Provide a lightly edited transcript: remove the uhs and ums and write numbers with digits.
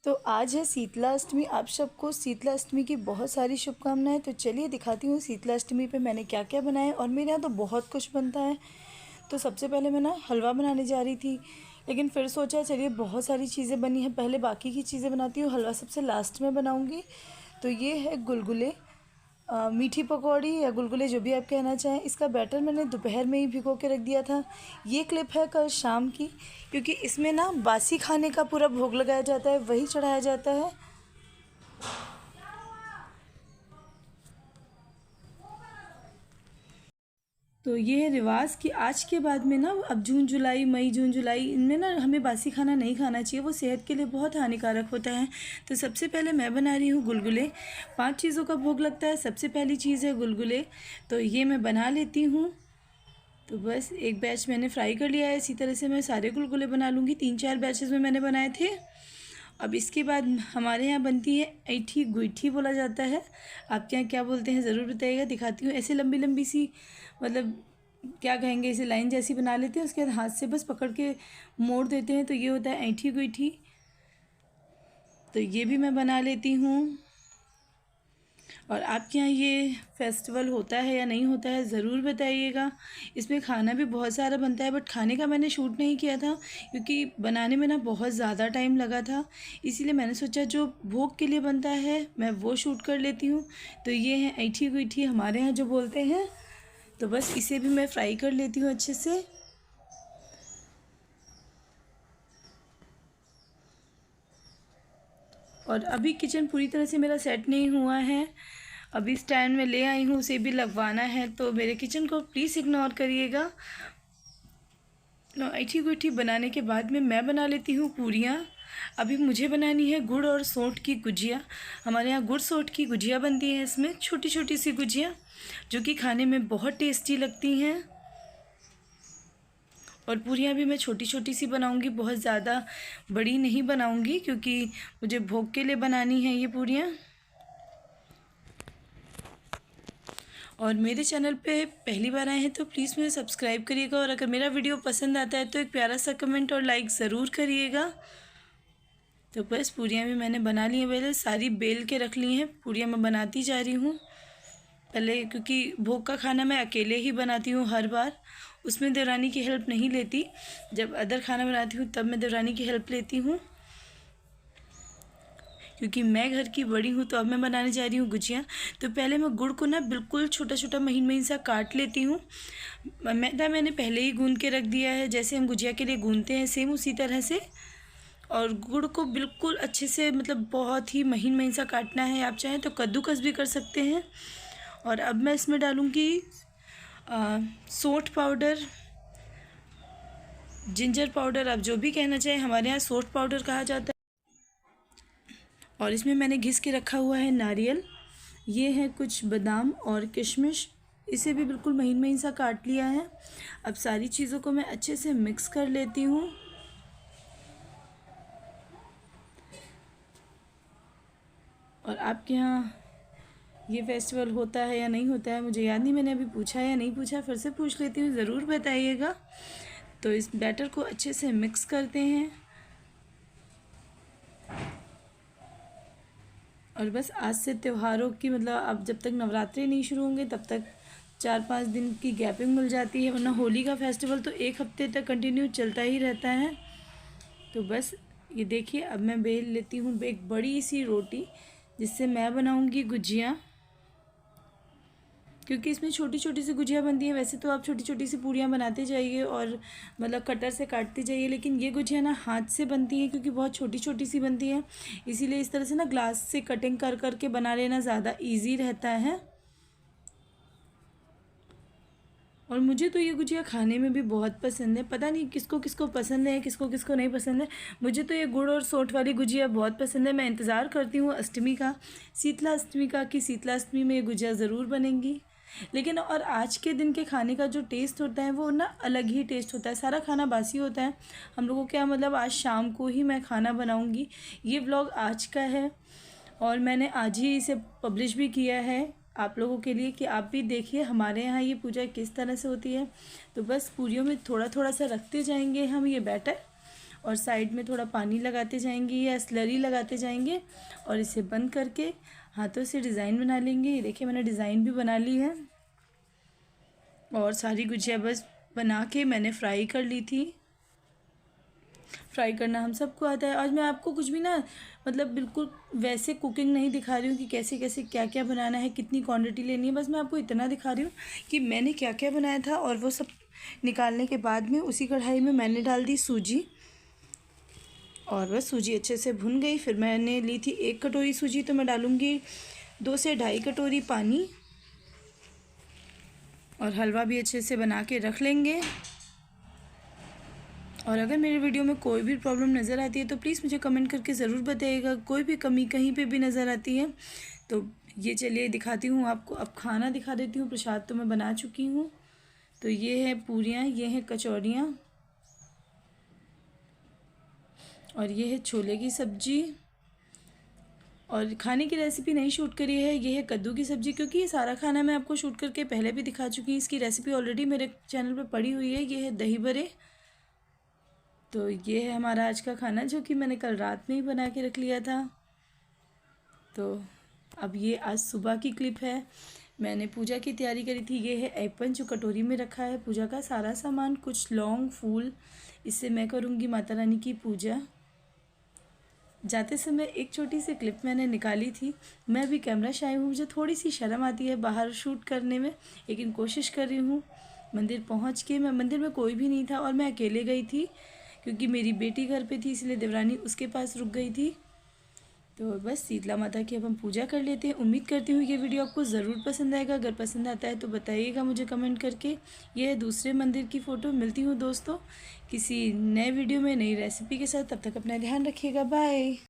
तो आज है शीतला अष्टमी। आप सबको शीतला अष्टमी की बहुत सारी शुभकामनाएं। तो चलिए दिखाती हूँ शीतला अष्टमी पे मैंने क्या क्या बनाया। और मेरे यहाँ तो बहुत कुछ बनता है। तो सबसे पहले मैं ना हलवा बनाने जा रही थी, लेकिन फिर सोचा चलिए बहुत सारी चीज़ें बनी हैं, पहले बाकी की चीज़ें बनाती हूँ, हलवा सबसे लास्ट में बनाऊँगी। तो ये है गुलगुले, मीठी पकौड़ी या गुलगुले जो भी आप कहना चाहें। इसका बैटर मैंने दोपहर में ही भिगो के रख दिया था। ये क्लिप है कल शाम की, क्योंकि इसमें ना बासी खाने का पूरा भोग लगाया जाता है, वही चढ़ाया जाता है। तो ये है रिवाज कि आज के बाद में ना अब जून जुलाई इनमें ना हमें बासी खाना नहीं खाना चाहिए, वो सेहत के लिए बहुत हानिकारक होता है। तो सबसे पहले मैं बना रही हूँ गुलगुले। 5 चीज़ों का भोग लगता है, सबसे पहली चीज़ है गुलगुले। तो ये मैं बना लेती हूँ। तो बस एक बैच मैंने फ्राई कर लिया है, इसी तरह से मैं सारे गुलगुले बना लूँगी। 3-4 बैचेस में मैंने बनाए थे। अब इसके बाद हमारे यहाँ बनती है ऐठी गुईठी बोला जाता है, आपके यहाँ क्या बोलते हैं ज़रूर बताइएगा। दिखाती हूँ, ऐसे लंबी लंबी सी, मतलब क्या कहेंगे, इसे लाइन जैसी बना लेते हैं, उसके बाद हाथ से बस पकड़ के मोड़ देते हैं, तो ये होता है ऐठी गुईठी। तो ये भी मैं बना लेती हूँ। और आपके यहाँ ये फेस्टिवल होता है या नहीं होता है ज़रूर बताइएगा। इसमें खाना भी बहुत सारा बनता है, बट खाने का मैंने शूट नहीं किया था क्योंकि बनाने में ना बहुत ज़्यादा टाइम लगा था। इसीलिए मैंने सोचा जो भोग के लिए बनता है मैं वो शूट कर लेती हूँ। तो ये है ऐठी गुईठी हमारे यहाँ जो बोलते हैं। तो बस इसे भी मैं फ्राई कर लेती हूँ अच्छे से। और अभी किचन पूरी तरह से मेरा सेट नहीं हुआ है, अभी स्टैंड में ले आई हूँ, उसे भी लगवाना है, तो मेरे किचन को प्लीज़ इग्नोर करिएगा। ऐठी गुठी बनाने के बाद में मैं बना लेती हूँ पूरियाँ। अभी मुझे बनानी है गुड़ और सौंठ की गुजिया। हमारे यहाँ गुड़ सौंठ की गुजिया बनती है, इसमें छोटी छोटी सी गुजिया जो कि खाने में बहुत टेस्टी लगती हैं। और पूरियाँ भी मैं छोटी छोटी सी बनाऊंगी, बहुत ज़्यादा बड़ी नहीं बनाऊंगी क्योंकि मुझे भोग के लिए बनानी है ये पूरियाँ। और मेरे चैनल पे पहली बार आए हैं तो प्लीज़ मुझे सब्सक्राइब करिएगा, और अगर मेरा वीडियो पसंद आता है तो एक प्यारा सा कमेंट और लाइक ज़रूर करिएगा। तो बस पूरियाँ भी मैंने बना ली हैं, पहले सारी बेल के रख ली हैं, पूरियाँ मैं बनाती जा रही हूँ पहले, क्योंकि भोग का खाना मैं अकेले ही बनाती हूँ हर बार, उसमें देवरानी की हेल्प नहीं लेती। जब अदर खाना बनाती हूँ तब मैं देवरानी की हेल्प लेती हूँ, क्योंकि मैं घर की बड़ी हूँ। तो अब मैं बनाने जा रही हूँ गुजिया। तो पहले मैं गुड़ को ना बिल्कुल छोटा छोटा महीन महीन सा काट लेती हूँ। मैदा मैंने पहले ही गूंद के रख दिया है, जैसे हम गुजिया के लिए गूंदते हैं सेम उसी तरह से। और गुड़ को बिल्कुल अच्छे से, मतलब बहुत ही महीन महीन सा काटना है, आप चाहें तो कद्दूकस भी कर सकते हैं। और अब मैं इसमें डालूँगी सौंठ पाउडर, जिंजर पाउडर, आप जो भी कहना चाहें, हमारे यहाँ सौंठ पाउडर कहा जाता है। और इसमें मैंने घिस के रखा हुआ है नारियल, ये है कुछ बादाम और किशमिश, इसे भी बिल्कुल महीन महीन सा काट लिया है। अब सारी चीज़ों को मैं अच्छे से मिक्स कर लेती हूँ। और आपके यहाँ ये फेस्टिवल होता है या नहीं होता है मुझे याद नहीं, मैंने अभी पूछा है या नहीं पूछा, फिर से पूछ लेती हूँ, ज़रूर बताइएगा। तो इस बैटर को अच्छे से मिक्स करते हैं। और बस आज से त्योहारों की, मतलब अब जब तक नवरात्रि नहीं शुरू होंगे तब तक 4-5 दिन की गैपिंग मिल जाती है, वरना होली का फेस्टिवल तो 1 हफ्ते तक कंटिन्यू चलता ही रहता है। तो बस ये देखिए, अब मैं बेल लेती हूँ एक बड़ी सी रोटी, जिससे मैं बनाऊँगी गुजिया, क्योंकि इसमें छोटी छोटी सी गुजिया बनती है। वैसे तो आप छोटी छोटी सी पूरियाँ बनाते जाइए और मतलब कटर से काटते जाइए, लेकिन ये गुजिया ना हाथ से बनती है क्योंकि बहुत छोटी छोटी सी बनती है, इसीलिए इस तरह से ना ग्लास से कटिंग कर कर के बना लेना ज़्यादा इजी रहता है। और मुझे तो ये गुजिया खाने में भी बहुत पसंद है, पता नहीं किसको किसको पसंद है, किसको किसको नहीं पसंद है। मुझे तो ये गुड़ और सौंठ वाली गुजिया बहुत पसंद है। मैं इंतज़ार करती हूँ अष्टमी का, शीतला अष्टमी का, कि शीतला अष्टमी में ये गुजिया ज़रूर बनेंगी। लेकिन और आज के दिन के खाने का जो टेस्ट होता है वो ना अलग ही टेस्ट होता है, सारा खाना बासी होता है। हम लोगों क्या, मतलब आज शाम को ही मैं खाना बनाऊँगी। ये व्लॉग आज का है और मैंने आज ही इसे पब्लिश भी किया है आप लोगों के लिए, कि आप भी देखिए हमारे यहाँ ये पूजा किस तरह से होती है। तो बस पूरियों में थोड़ा थोड़ा सा रखते जाएंगे हम ये बैटर, और साइड में थोड़ा पानी लगाते जाएंगे या स्लरी लगाते जाएंगे और इसे बंद करके हाथों से डिज़ाइन बना लेंगे। ये देखिए मैंने डिज़ाइन भी बना ली है और सारी गुजिया बस बना के मैंने फ्राई कर ली थी। फ्राई करना हम सबको आता है। आज मैं आपको कुछ भी ना मतलब बिल्कुल वैसे कुकिंग नहीं दिखा रही हूँ कि कैसे कैसे क्या क्या बनाना है, कितनी क्वांटिटी लेनी है। बस मैं आपको इतना दिखा रही हूँ कि मैंने क्या क्या बनाया था। और वो सब निकालने के बाद में उसी कढ़ाई में मैंने डाल दी सूजी और बस सूजी अच्छे से भुन गई। फिर मैंने ली थी 1 कटोरी सूजी, तो मैं डालूँगी 2 से 2.5 कटोरी पानी और हलवा भी अच्छे से बना के रख लेंगे। और अगर मेरे वीडियो में कोई भी प्रॉब्लम नज़र आती है तो प्लीज़ मुझे कमेंट करके ज़रूर बताइएगा। कोई भी कमी कहीं पे भी नज़र आती है तो ये चलिए दिखाती हूँ आपको। अब खाना दिखा देती हूँ। प्रसाद तो मैं बना चुकी हूँ। तो ये है पूरियाँ, ये हैं कचौड़ियाँ और ये है छोले की सब्ज़ी। और खाने की रेसिपी नहीं शूट करी है, ये है कद्दू की सब्ज़ी, क्योंकि ये सारा खाना मैं आपको शूट करके पहले भी दिखा चुकी हूँ। इसकी रेसिपी ऑलरेडी मेरे चैनल पर पड़ी हुई है। ये है दही बड़े। तो ये है हमारा आज का खाना जो कि मैंने कल रात में ही बना के रख लिया था। तो अब ये आज सुबह की क्लिप है। मैंने पूजा की तैयारी करी थी। ये है एपन जो कटोरी में रखा है पूजा का सारा सामान, कुछ लौंग फूल। इससे मैं करूँगी माता रानी की पूजा। जाते समय एक छोटी सी क्लिप मैंने निकाली थी। मैं भी कैमरा शाई हूँ, मुझे थोड़ी सी शर्म आती है बाहर शूट करने में, लेकिन कोशिश कर रही हूँ। मंदिर पहुँच के मंदिर में कोई भी नहीं था और मैं अकेले गई थी क्योंकि मेरी बेटी घर पे थी, इसलिए देवरानी उसके पास रुक गई थी। तो बस शीतला माता की अब हम पूजा कर लेते हैं। उम्मीद करती हूँ ये वीडियो आपको ज़रूर पसंद आएगा। अगर पसंद आता है तो बताइएगा मुझे कमेंट करके। ये है दूसरे मंदिर की फ़ोटो। मिलती हूँ दोस्तों किसी नए वीडियो में नई रेसिपी के साथ। तब तक अपना ध्यान रखिएगा। बाय।